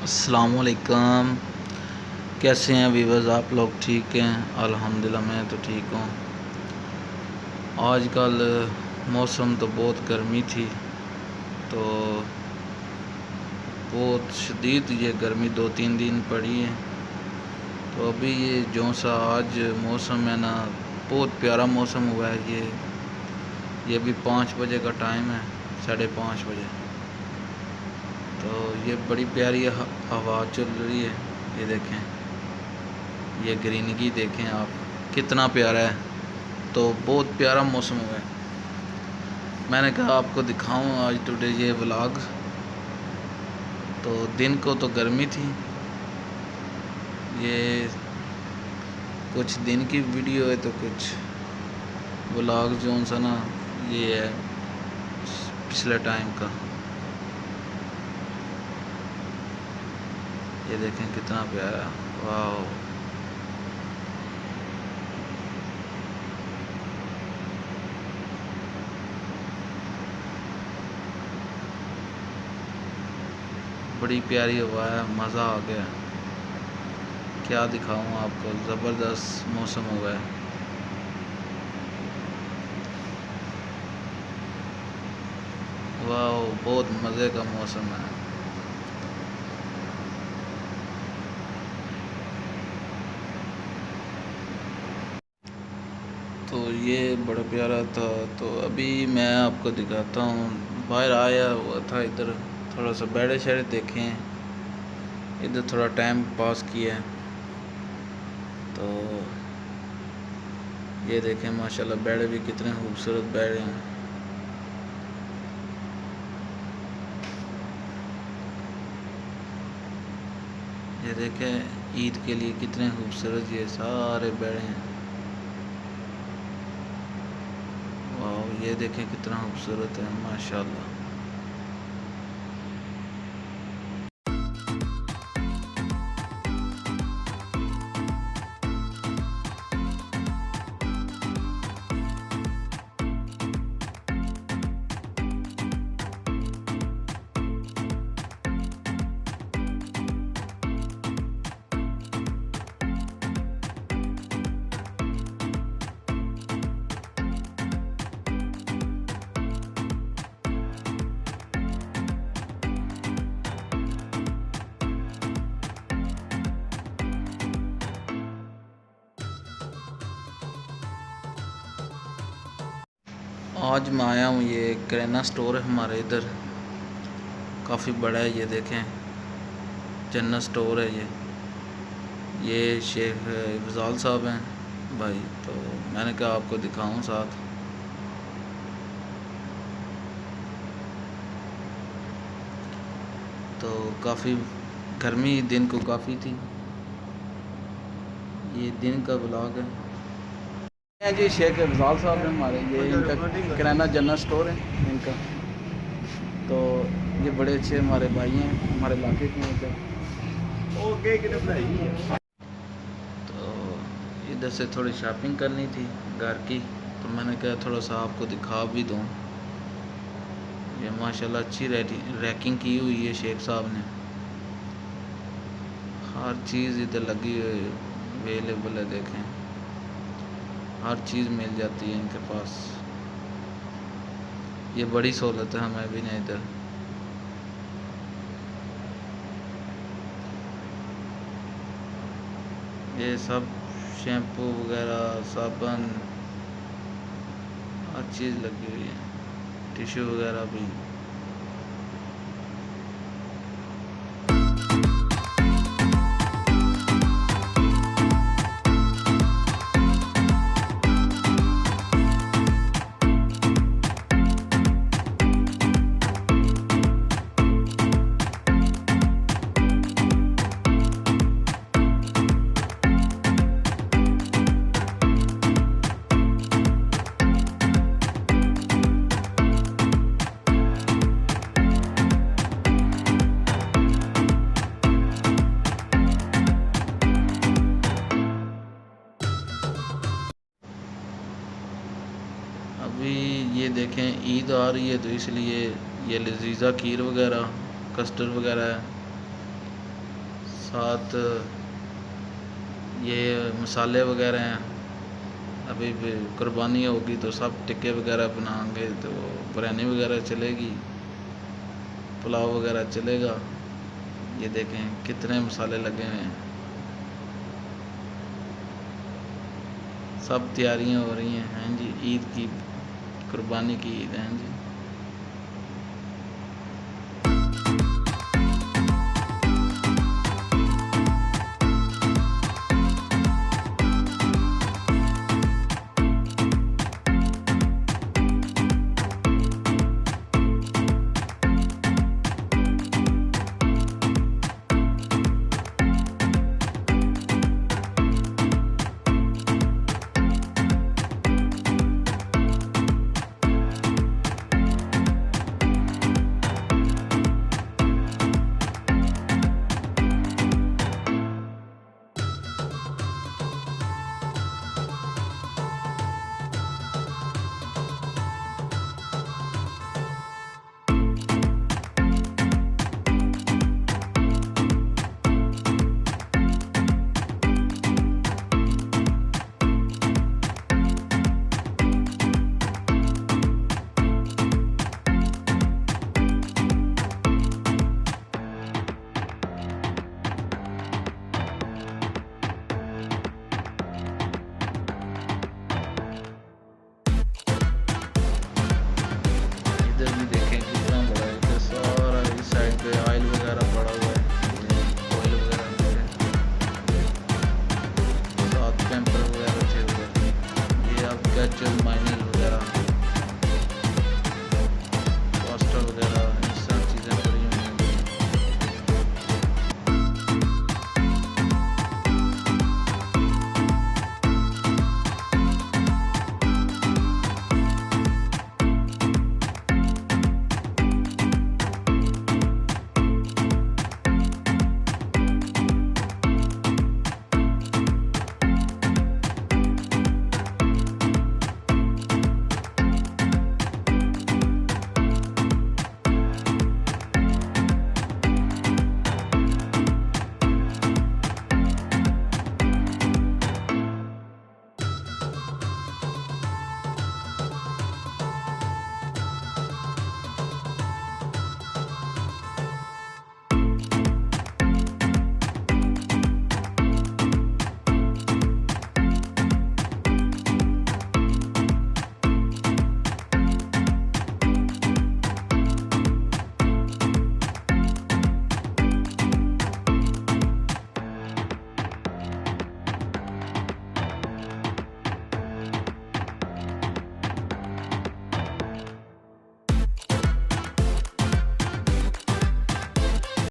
अस्सलामुअलैकुम। कैसे हैं वीवर्स? आप लोग ठीक हैं? अल्हम्दुलिल्लाह मैं तो ठीक हूँ। आजकल मौसम तो बहुत गर्मी थी, तो बहुत शदीद ये गर्मी 2-3 दिन पड़ी है। तो अभी ये जो सा आज मौसम है ना, बहुत प्यारा मौसम हुआ है। ये भी 5 बजे का टाइम है, 5:30 बजे। तो ये बड़ी प्यारी हवा चल रही है। ये देखें, ये ग्रीनरी देखें आप, कितना प्यारा है। तो बहुत प्यारा मौसम हुआ है। मैंने कहा आपको दिखाऊं आज टुडे ये व्लॉग। तो दिन को तो गर्मी थी, ये कुछ दिन की वीडियो है, तो कुछ व्लॉग जो सा ना ये है पिछले टाइम का। ये देखें कितना प्यारा, वाह। बड़ी प्यारी हवा है, मज़ा आ गया। क्या दिखाऊं आपको, ज़बरदस्त मौसम हुआ है। वाह, बहुत मज़े का मौसम है। तो ये बड़ा प्यारा था। तो अभी मैं आपको दिखाता हूँ, बाहर आया हुआ था इधर, थोड़ा सा बेड़े शेड़े देखें, इधर थोड़ा टाइम पास किया। तो ये देखें माशाल्लाह, बेड़े भी कितने खूबसूरत बेड़े हैं। ये देखें ईद के लिए कितने खूबसूरत ये सारे बेड़े हैं। वाह, ये देखें कितना खूबसूरत है माशाल्लाह। आज मैं आया हूँ, ये किराना स्टोर है हमारे इधर, काफ़ी बड़ा है। ये देखें जन्नत स्टोर है। ये शेख अफजाल साहब हैं भाई, तो मैंने कहा आपको दिखाऊं साथ। तो काफ़ी गर्मी दिन को काफ़ी थी। ये दिन का ब्लॉग है जी। शेख अफजाल साहब हैं हमारे, ये इनका किराना जनरल स्टोर है इनका। तो ये बड़े अच्छे हमारे भाई हैं, हमारे इलाके के। तो इधर से थोड़ी शॉपिंग करनी थी घर की, तो मैंने कहा थोड़ा सा आपको दिखा भी दूँ। ये माशाल्लाह अच्छी रैकिंग की हुई है शेख साहब ने। हर चीज़ इधर लगी हुई अवेलेबल है। देखें हर चीज़ मिल जाती है इनके पास। ये बड़ी सहूलत है हमें भी नहीं इधर। ये सब शैम्पू वगैरह, साबुन, हर चीज़ लगी हुई है, टिश्यू वगैरह भी। अभी ये देखें ईद आ रही है, तो इसलिए ये लजीज़ा खीर वगैरह, कस्टर्ड वगैरह है, साथ ये मसाले वगैरह हैं। अभी भी कुर्बानी होगी तो सब टिक्के वगैरह बनाएंगे, तो बिरयानी वगैरह चलेगी, पुलाव वगैरह चलेगा। ये देखें कितने मसाले लगे हुए हैं। सब तैयारियां हो रही हैं। हैं जी, ईद की, कुर्बानी की ईद है जी।